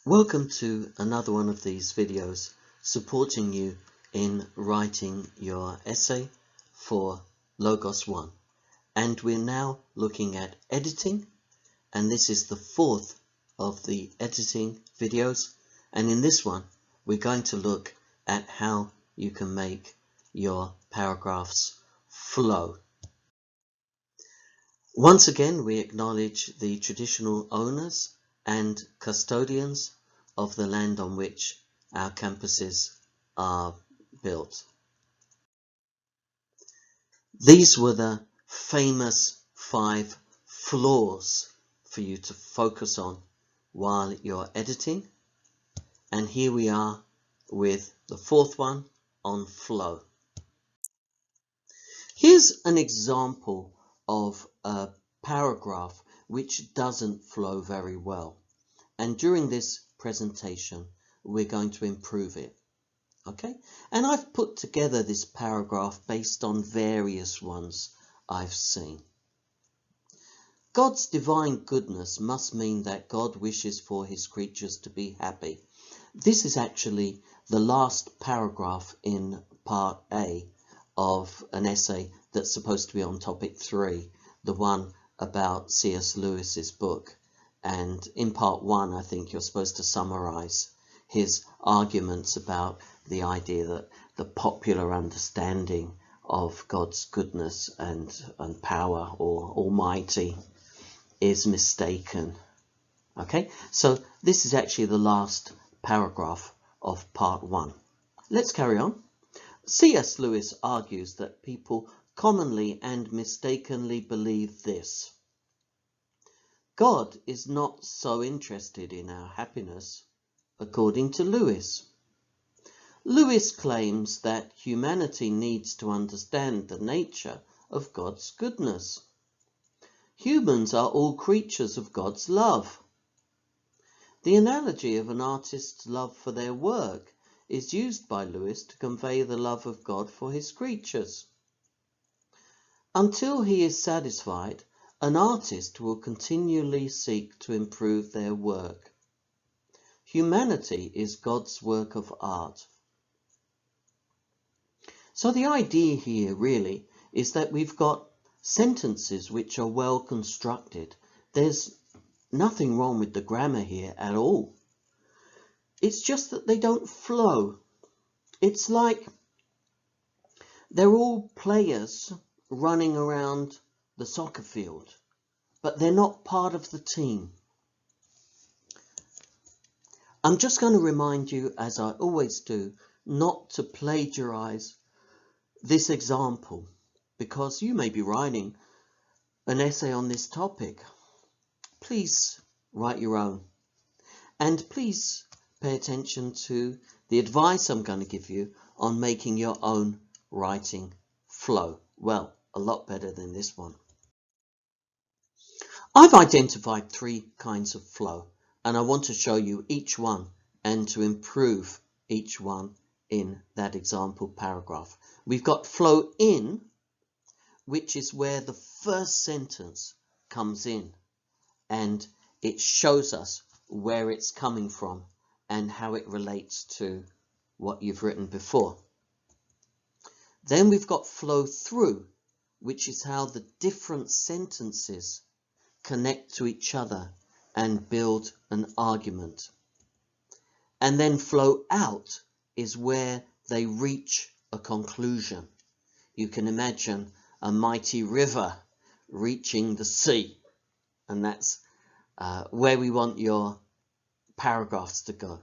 Welcome to another one of these videos supporting you in writing your essay for Logos 1. And we're now looking at editing, and this is the fourth of the editing videos. And in this one, we're going to look at how you can make your paragraphs flow. Once again, we acknowledge the traditional owners and custodians of the land on which our campuses are built. These were the famous 5 flaws for you to focus on while you're editing. And here we are with the fourth one on flow. Here's an example of a paragraph which doesn't flow very well. And during this presentation, we're going to improve it. Okay? And I've put together this paragraph based on various ones I've seen. God's divine goodness must mean that God wishes for his creatures to be happy. This is actually the last paragraph in part A of an essay that's supposed to be on topic 3, the one about C.S. Lewis's book. And in part 1, I think you're supposed to summarize his arguments about the idea that the popular understanding of God's goodness and power or almighty is mistaken. Okay, so this is actually the last paragraph of part 1. Let's carry on. C.S. Lewis argues that people commonly and mistakenly believe this: God is not so interested in our happiness, according to Lewis. Lewis claims that humanity needs to understand the nature of God's goodness. Humans are all creatures of God's love. The analogy of an artist's love for their work is used by Lewis to convey the love of God for his creatures. Until he is satisfied, an artist will continually seek to improve their work. Humanity is God's work of art. So the idea here really is that we've got sentences which are well constructed. There's nothing wrong with the grammar here at all. It's just that they don't flow. It's like they're all players running around the soccer field, but they're not part of the team. I'm just going to remind you, as I always do, not to plagiarize this example, because you may be writing an essay on this topic. Please write your own, and please pay attention to the advice I'm going to give you on making your own writing flow. Well, a lot better than this one. I've identified 3 kinds of flow, and I want to show you each one and to improve each one in that example paragraph. We've got flow in, which is where the first sentence comes in and it shows us where it's coming from and how it relates to what you've written before. Then we've got flow through, which is how the different sentences connect to each other and build an argument. And then flow out is where they reach a conclusion. You can imagine a mighty river reaching the sea, and that's where we want your paragraphs to go.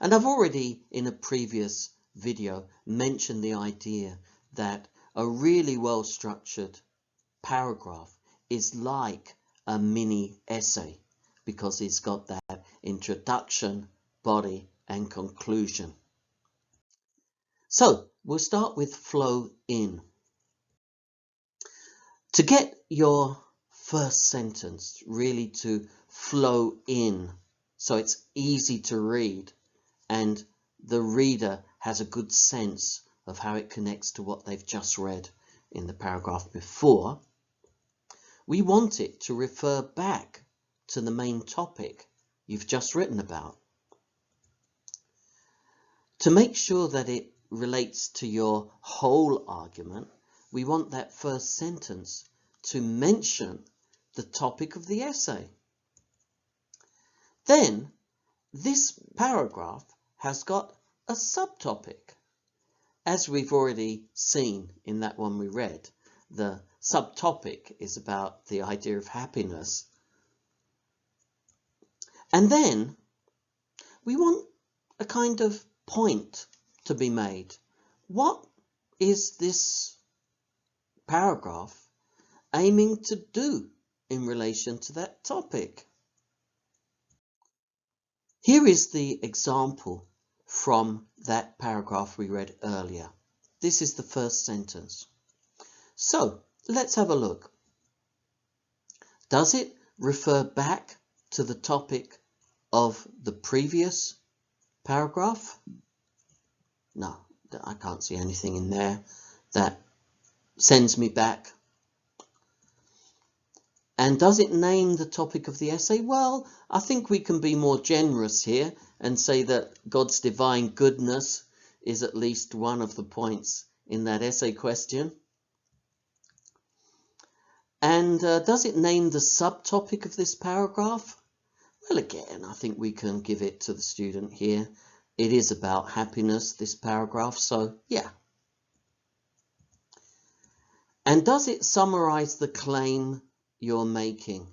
And I've already in a previous video mentioned the idea that a really well structured paragraph is like a mini essay because it's got that introduction, body and conclusion. So we'll start with flow in. To get your first sentence really to flow in so it's easy to read and the reader has a good sense of how it connects to what they've just read in the paragraph before, we want it to refer back to the main topic you've just written about. To make sure that it relates to your whole argument, we want that first sentence to mention the topic of the essay. Then, this paragraph has got a subtopic. As we've already seen in that one we read, the subtopic is about the idea of happiness. And then we want a kind of point to be made. What is this paragraph aiming to do in relation to that topic? Here is the example from that paragraph we read earlier. This is the first sentence. So let's have a look. Does it refer back to the topic of the previous paragraph? No, I can't see anything in there that sends me back. And does it name the topic of the essay? Well, I think we can be more generous here and say that God's divine goodness is at least one of the points in that essay question. And does it name the subtopic of this paragraph? Well, again, I think we can give it to the student here. It is about happiness, this paragraph, so yeah. And does it summarize the claim you're making?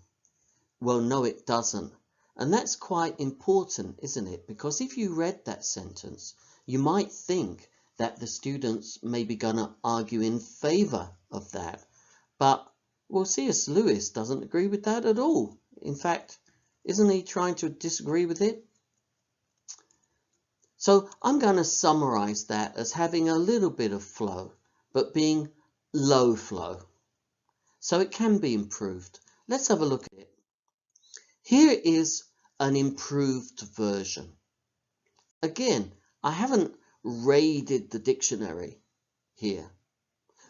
Well, no, it doesn't. And that's quite important, isn't it? Because if you read that sentence, you might think that the students may be going to argue in favor of that. But, well, C.S. Lewis doesn't agree with that at all. In fact, isn't he trying to disagree with it? So I'm going to summarize that as having a little bit of flow, but being low flow. So it can be improved. Let's have a look at it. Here is an improved version. Again, I haven't raided the dictionary here,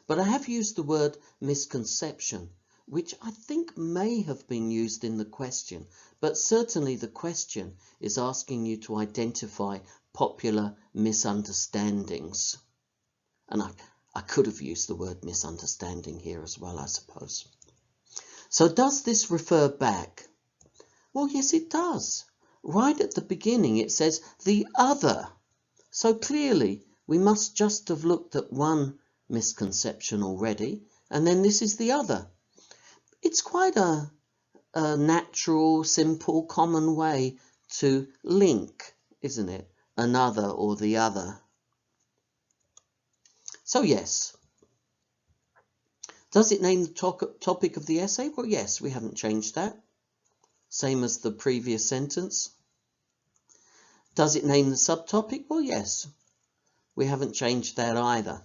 but I have used the word misconception, which I think may have been used in the question, but certainly the question is asking you to identify popular misunderstandings. And I could have used the word misunderstanding here as well, I suppose. So does this refer back? Well, yes, it does. Right at the beginning, it says the other. So clearly, we must just have looked at one misconception already, and then this is the other. It's quite a natural, simple, common way to link, isn't it? Another or the other. So yes. Does it name the topic of the essay? Well, yes, we haven't changed that. Same as the previous sentence. Does it name the subtopic? Well, yes. We haven't changed that either.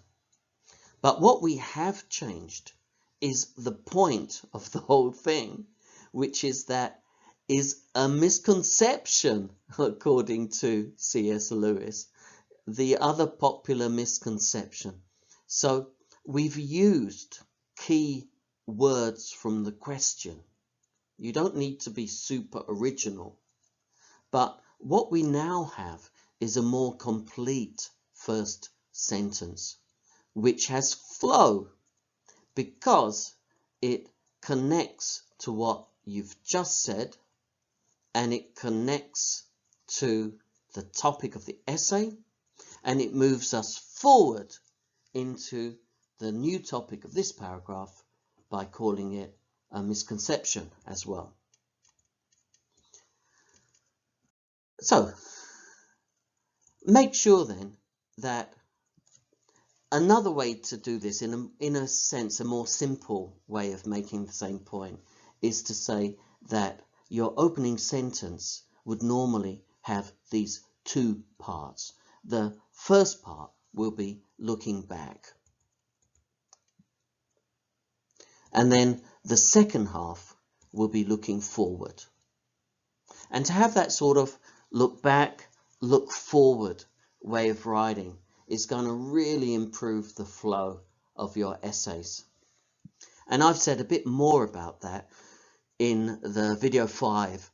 But what we have changed is the point of the whole thing, which is that is a misconception, according to C.S. Lewis, the other popular misconception. So we've used key words from the question. You don't need to be super original, but what we now have is a more complete first sentence, which has flow because it connects to what you've just said and it connects to the topic of the essay and it moves us forward into the new topic of this paragraph by calling it a misconception as well. So, make sure then that another way to do this, in a sense, a more simple way of making the same point, is to say that your opening sentence would normally have these two parts. The first part will be looking back. And then the second half will be looking forward. And to have that sort of look back, look forward way of writing is going to really improve the flow of your essays. And I've said a bit more about that in the video 5,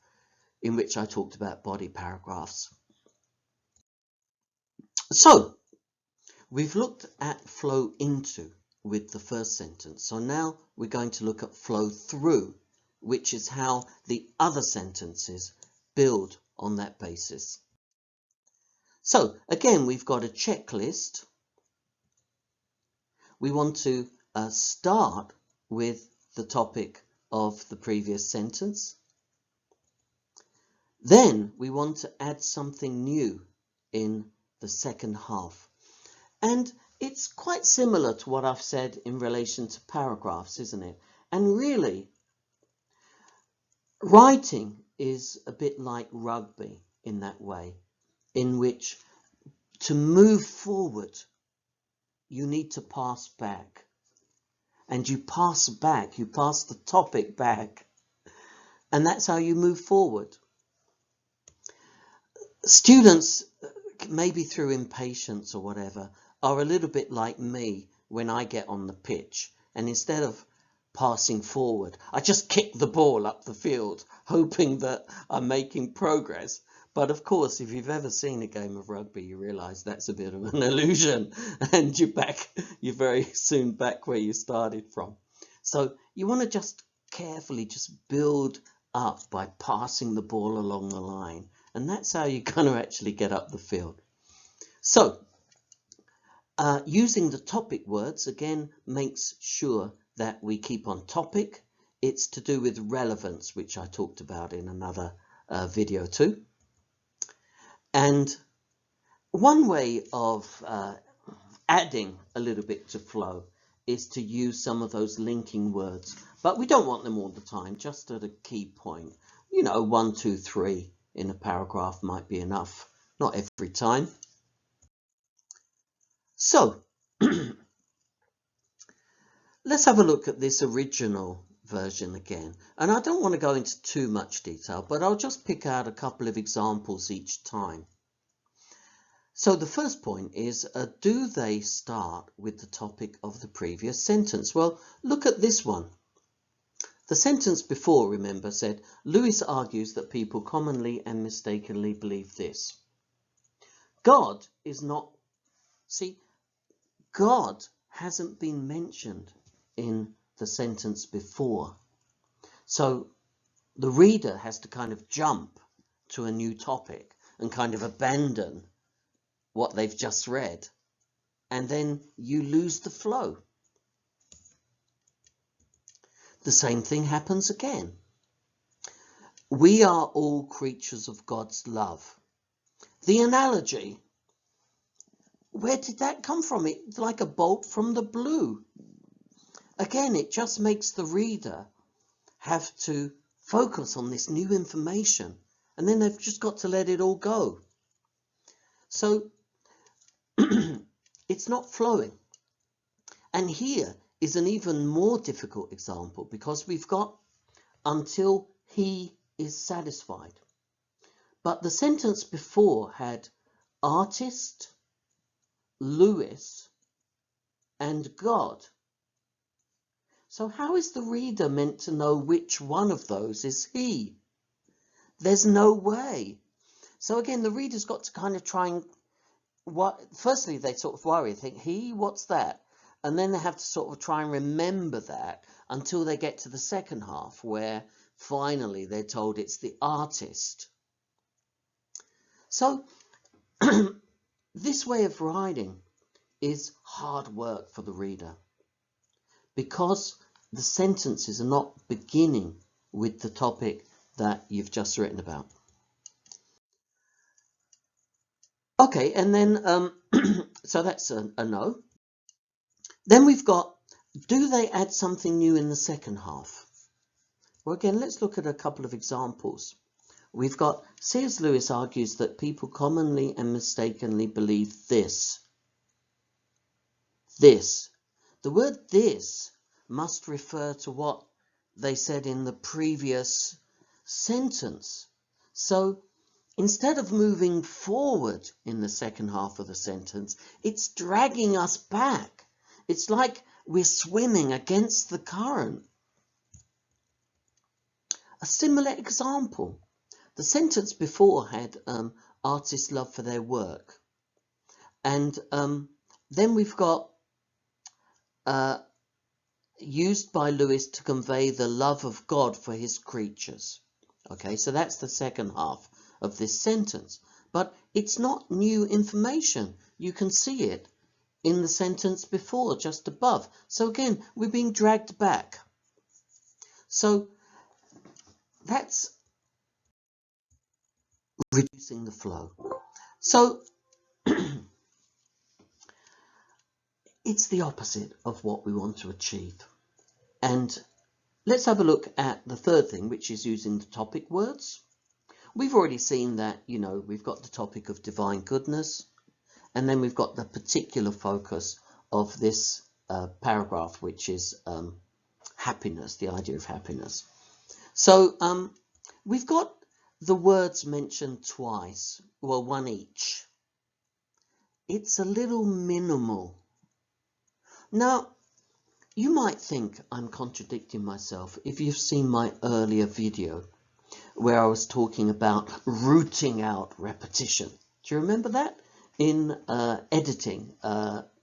in which I talked about body paragraphs. So we've looked at flow into with the first sentence. So now we're going to look at flow through, which is how the other sentences build on that basis. So again, we've got a checklist. We want to start with the topic of the previous sentence. Then we want to add something new in the second half. And it's quite similar to what I've said in relation to paragraphs, isn't it? And really, writing is a bit like rugby in that way, in which to move forward, you need to pass back. And you pass back, you pass the topic back. And that's how you move forward. Students, maybe through impatience or whatever, are a little bit like me when I get on the pitch. And instead of passing forward, I just kick the ball up the field, hoping that I'm making progress. But of course, if you've ever seen a game of rugby, you realise that's a bit of an illusion, and you're very soon back where you started from. So you want to just carefully just build up by passing the ball along the line, and that's how you're going to actually get up the field. So using the topic words again makes sure that we keep on topic. It's to do with relevance, which I talked about in another video too. And one way of adding a little bit to flow is to use some of those linking words, but we don't want them all the time, just at a key point. You know, 1, 2, 3 in a paragraph might be enough, not every time. So let's have a look at this original version again. And I don't want to go into too much detail, but I'll just pick out a couple of examples each time. So the first point is, do they start with the topic of the previous sentence? Well, look at this one. The sentence before, remember, said, Lewis argues that people commonly and mistakenly believe this. God is not, see, God hasn't been mentioned in the sentence before. So the reader has to kind of jump to a new topic and kind of abandon what they've just read, and then you lose the flow. The same thing happens again. We are all creatures of God's love. The analogy, where did that come from? It's like a bolt from the blue. Again, it just makes the reader have to focus on this new information, and then they've just got to let it all go. So it's not flowing. And here is an even more difficult example, because we've got until he is satisfied. But the sentence before had artist, Lewis, and God. So how is the reader meant to know which one of those is he? There's no way. So again, the reader's got to kind of try and, firstly they sort of worry, think, he, what's that? And then they have to sort of try and remember that until they get to the second half, where finally they're told it's the artist. So this way of writing is hard work for the reader, because the sentences are not beginning with the topic that you've just written about. Okay, and then so that's a no. Then we've got, do they add something new in the second half? Well, again, let's look at a couple of examples. We've got, C.S. Lewis argues that people commonly and mistakenly believe this. This. The word this must refer to what they said in the previous sentence. So instead of moving forward in the second half of the sentence, it's dragging us back. It's like we're swimming against the current. A similar example. The sentence before had artists' love for their work. And then we've got used by Lewis to convey the love of God for his creatures. Okay, so that's the second half of this sentence. But it's not new information. You can see it in the sentence before, just above. So again, we're being dragged back. So that's reducing the flow. So it's the opposite of what we want to achieve. And let's have a look at the third thing, which is using the topic words. We've already seen that, you know, we've got the topic of divine goodness, and then we've got the particular focus of this paragraph, which is happiness, the idea of happiness. So we've got the words mentioned twice, well, one each. It's a little minimal. Now, you might think I'm contradicting myself if you've seen my earlier video where I was talking about rooting out repetition. Do you remember that? In editing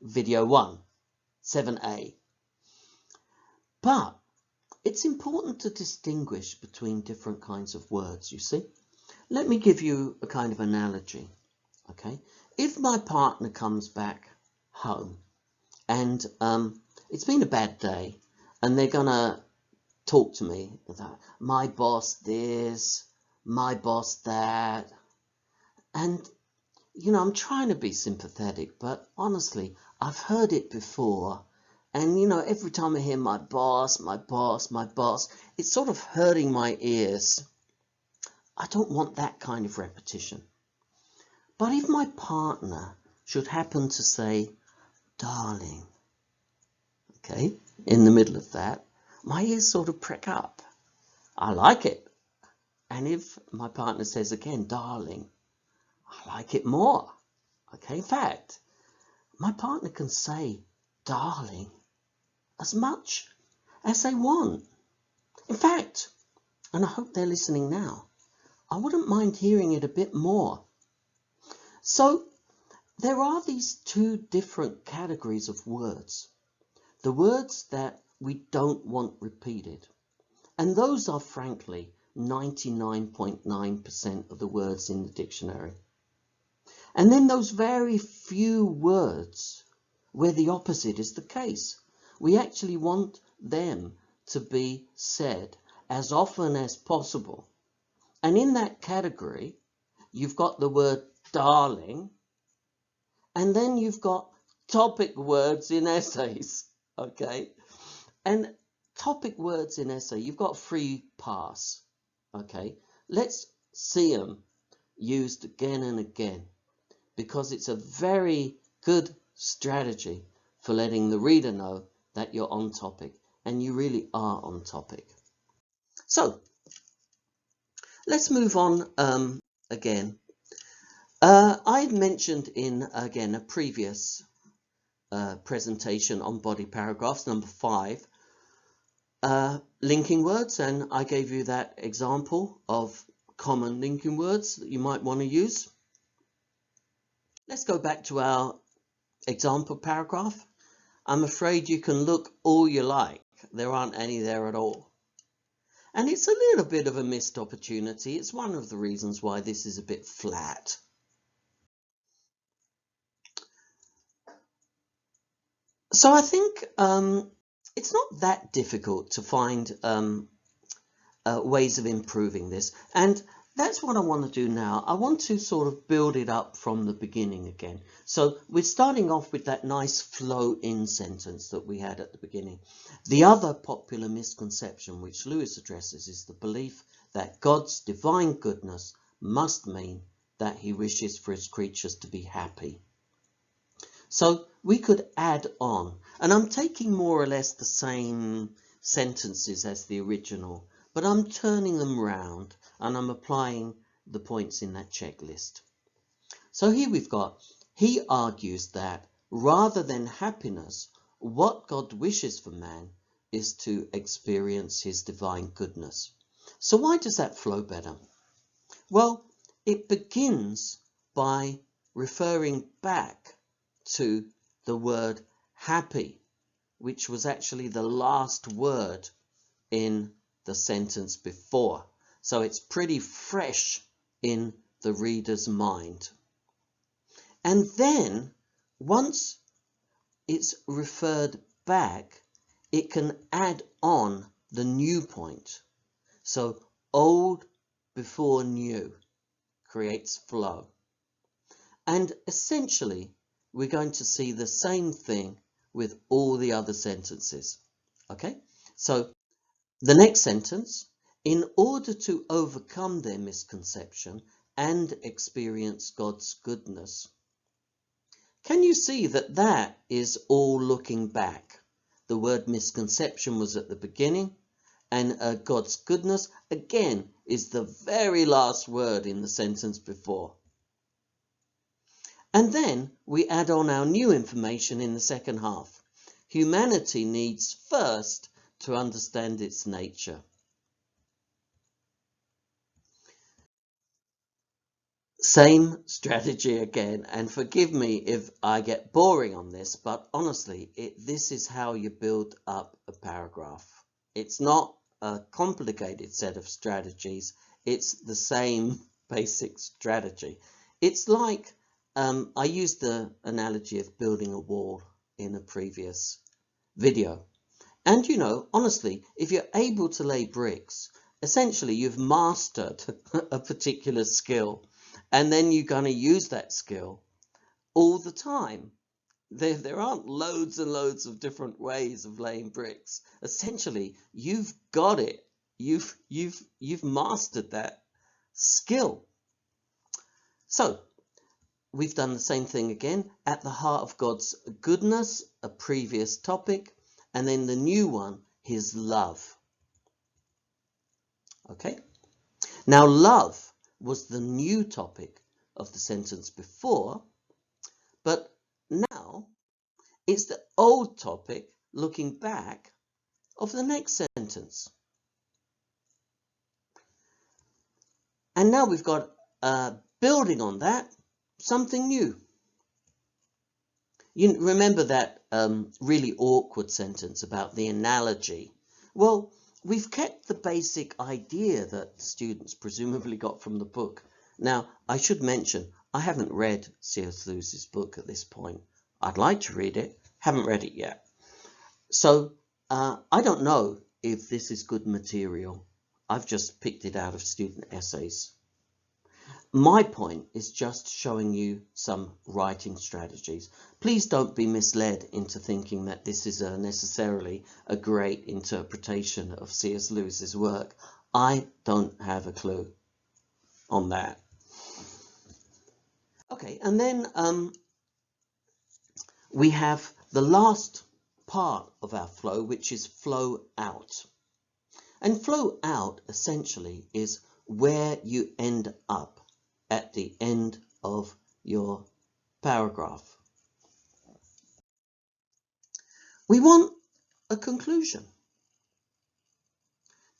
video 1, 7a. But it's important to distinguish between different kinds of words, you see. Let me give you a kind of analogy, okay? If my partner comes back home and it's been a bad day and they're gonna talk to me about my boss this, my boss that, and you know, I'm trying to be sympathetic, but honestly, I've heard it before, and you know, every time I hear my boss, my boss, my boss, it's sort of hurting my ears. I don't want that kind of repetition. But if my partner should happen to say, darling, okay, in the middle of that, my ears sort of prick up. I like it. And if my partner says again, darling, I like it more. Okay, in fact, my partner can say darling as much as they want. In fact, and I hope they're listening now, I wouldn't mind hearing it a bit more. So there are these two different categories of words. The words that we don't want repeated. And those are frankly 99.9% of the words in the dictionary. And then those very few words where the opposite is the case. We actually want them to be said as often as possible. And in that category, you've got the word darling, and then you've got topic words in essays, okay? And topic words in essay, you've got free pass, okay? Let's see them used again and again, because it's a very good strategy for letting the reader know that you're on topic, and you really are on topic. So let's move on again. I had mentioned in, again, a previous presentation on body paragraphs, number 5, linking words, and I gave you that example of common linking words that you might want to use. Let's go back to our example paragraph. I'm afraid you can look all you like. There aren't any there at all. And it's a little bit of a missed opportunity. It's one of the reasons why this is a bit flat. So I think it's not that difficult to find ways of improving this. And that's what I want to do now. I want to sort of build it up from the beginning again. So we're starting off with that nice flow-in sentence that we had at the beginning. The other popular misconception which Lewis addresses is the belief that God's divine goodness must mean that he wishes for his creatures to be happy. So we could add on, and I'm taking more or less the same sentences as the original, but I'm turning them round and I'm applying the points in that checklist. So here we've got, he argues that rather than happiness, what God wishes for man is to experience his divine goodness. So why does that flow better? Well, it begins by referring back to the word happy, which was actually the last word in the sentence before. So it's pretty fresh in the reader's mind. And then once it's referred back, it can add on the new point. So old before new creates flow. And essentially, we're going to see the same thing with all the other sentences. Okay? So the next sentence, in order to overcome their misconception and experience God's goodness. Can you see that that is all looking back? The word misconception was at the beginning, and God's goodness, again, is the very last word in the sentence before. And then we add on our new information in the second half. Humanity needs first to understand its nature. Same strategy again, and forgive me if I get boring on this, but honestly, this is how you build up a paragraph. It's not a complicated set of strategies, it's the same basic strategy. It's like, I used the analogy of building a wall in a previous video. And you know, honestly, if you're able to lay bricks, essentially you've mastered a particular skill. And then you're going to use that skill all the time. There aren't loads and loads of different ways of laying bricks. Essentially, you've got it. You've mastered that skill. So we've done the same thing again. At the heart of God's goodness, a previous topic, and then the new one, his love. Okay. Now love was the new topic of the sentence before, but now it's the old topic looking back of the next sentence. And now we've got, building on that, something new. You remember that really awkward sentence about the analogy? Well, we've kept the basic idea that students presumably got from the book. Now, I should mention, I haven't read C.S. Lewis's book at this point. I'd like to read it, haven't read it yet. So, I don't know if this is good material. I've just picked it out of student essays. My point is just showing you some writing strategies. Please don't be misled into thinking that this is necessarily a great interpretation of C.S. Lewis's work. I don't have a clue on that. Okay, and then we have the last part of our flow, which is flow out. And flow out essentially is where you end up at the end of your paragraph. We want a conclusion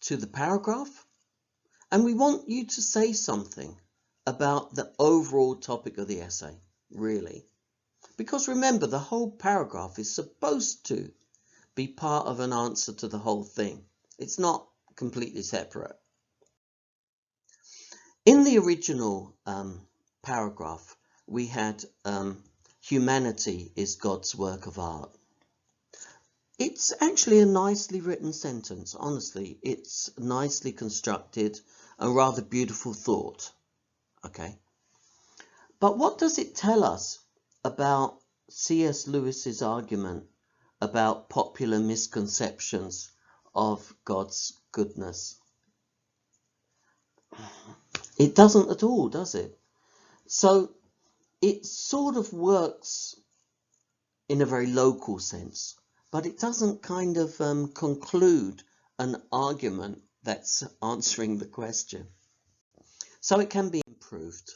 to the paragraph, and we want you to say something about the overall topic of the essay, really. Because remember, the whole paragraph is supposed to be part of an answer to the whole thing. It's not completely separate. In the original paragraph, we had humanity is God's work of art. It's actually a nicely written sentence, honestly. It's nicely constructed, a rather beautiful thought. Okay. But what does it tell us about C.S. Lewis's argument about popular misconceptions of God's goodness? It doesn't at all, does it? So it sort of works in a very local sense, but it doesn't kind of conclude an argument that's answering the question. So it can be improved.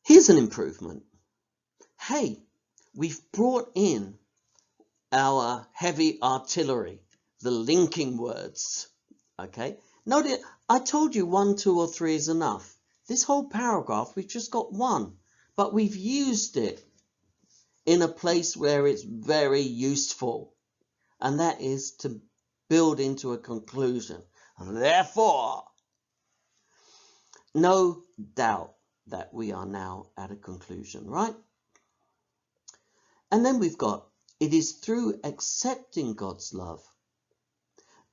Here's an improvement. Hey, we've brought in our heavy artillery, the linking words. Okay, notice I told you 1, 2, or 3 is enough. This whole paragraph, we've just got one, but we've used it in a place where it's very useful, and that is to build into a conclusion. Therefore, no doubt that we are now at a conclusion, right? And then we've got, it is through accepting God's love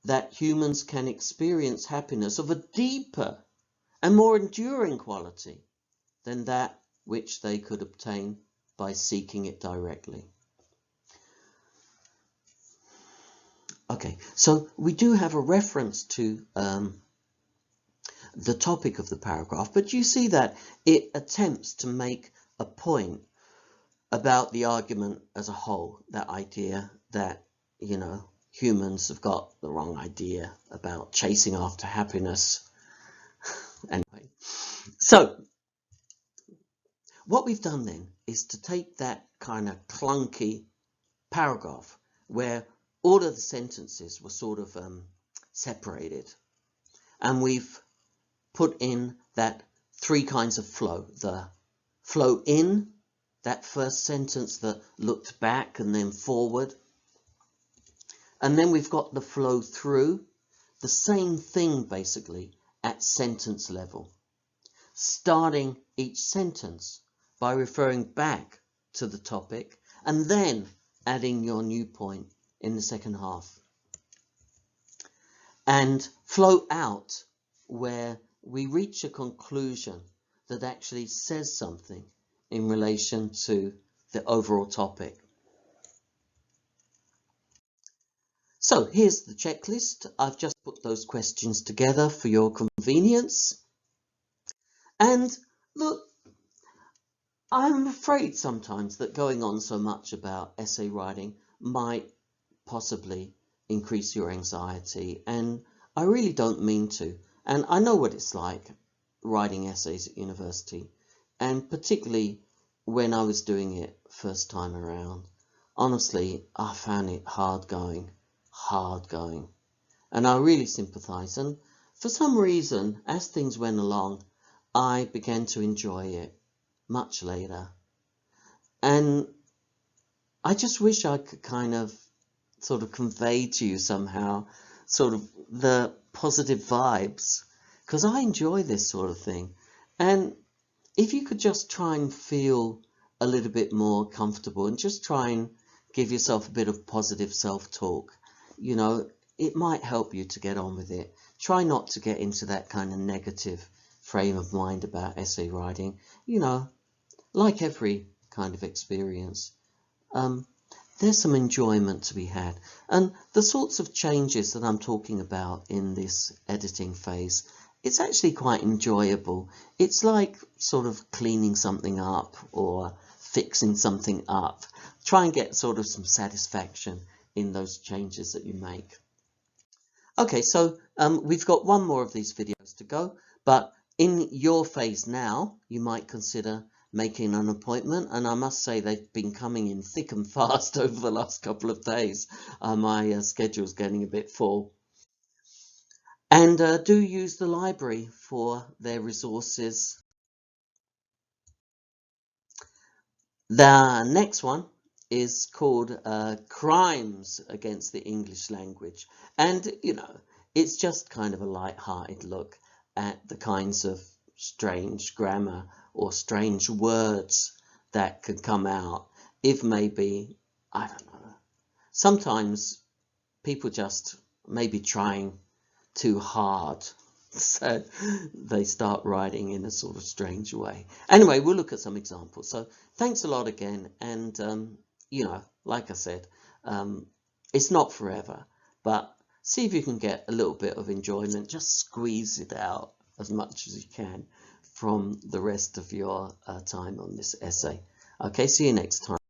that humans can experience happiness of a deeper and more enduring quality than that which they could obtain by seeking it directly. Okay, so we do have a reference to the topic of the paragraph, but you see that it attempts to make a point about the argument as a whole, that idea that, you know, humans have got the wrong idea about chasing after happiness. Anyway, so what we've done then is to take that kind of clunky paragraph where all of the sentences were sort of separated, and we've put in that three kinds of flow. The flow in, that first sentence that looked back and then forward. And then we've got the flow through, the same thing basically at sentence level, starting each sentence by referring back to the topic and then adding your new point in the second half. And flow out, where we reach a conclusion that actually says something in relation to the overall topic. So here's the checklist. I've just put those questions together for your convenience. And look, I'm afraid sometimes that going on so much about essay writing might possibly increase your anxiety, and I really don't mean to. And I know what it's like writing essays at university, and particularly when I was doing it first time around. Honestly, I found it hard going. And I really sympathise, and for some reason, as things went along, I began to enjoy it much later. And I just wish I could kind of sort of convey to you somehow sort of the positive vibes, because I enjoy this sort of thing. And if you could just try and feel a little bit more comfortable and just try and give yourself a bit of positive self-talk, you know, it might help you to get on with it. Try not to get into that kind of negative frame of mind about essay writing. You know, like every kind of experience, there's some enjoyment to be had. And the sorts of changes that I'm talking about in this editing phase, it's actually quite enjoyable. It's like sort of cleaning something up or fixing something up. Try and get sort of some satisfaction in those changes that you make. Okay, so we've got one more of these videos to go, but in your phase now, you might consider making an appointment, and I must say they've been coming in thick and fast over the last couple of days. My schedule's getting a bit full. And do use the library for their resources. The next one is called Crimes Against the English Language. And, you know, it's just kind of a light-hearted look at the kinds of strange grammar or strange words that could come out if maybe, I don't know, sometimes people just maybe trying too hard, so they start writing in a sort of strange way. Anyway, we'll look at some examples. So thanks a lot again, and you know, like I said, it's not forever, but see if you can get a little bit of enjoyment. Just squeeze it out as much as you can from the rest of your time on this essay. Okay, see you next time.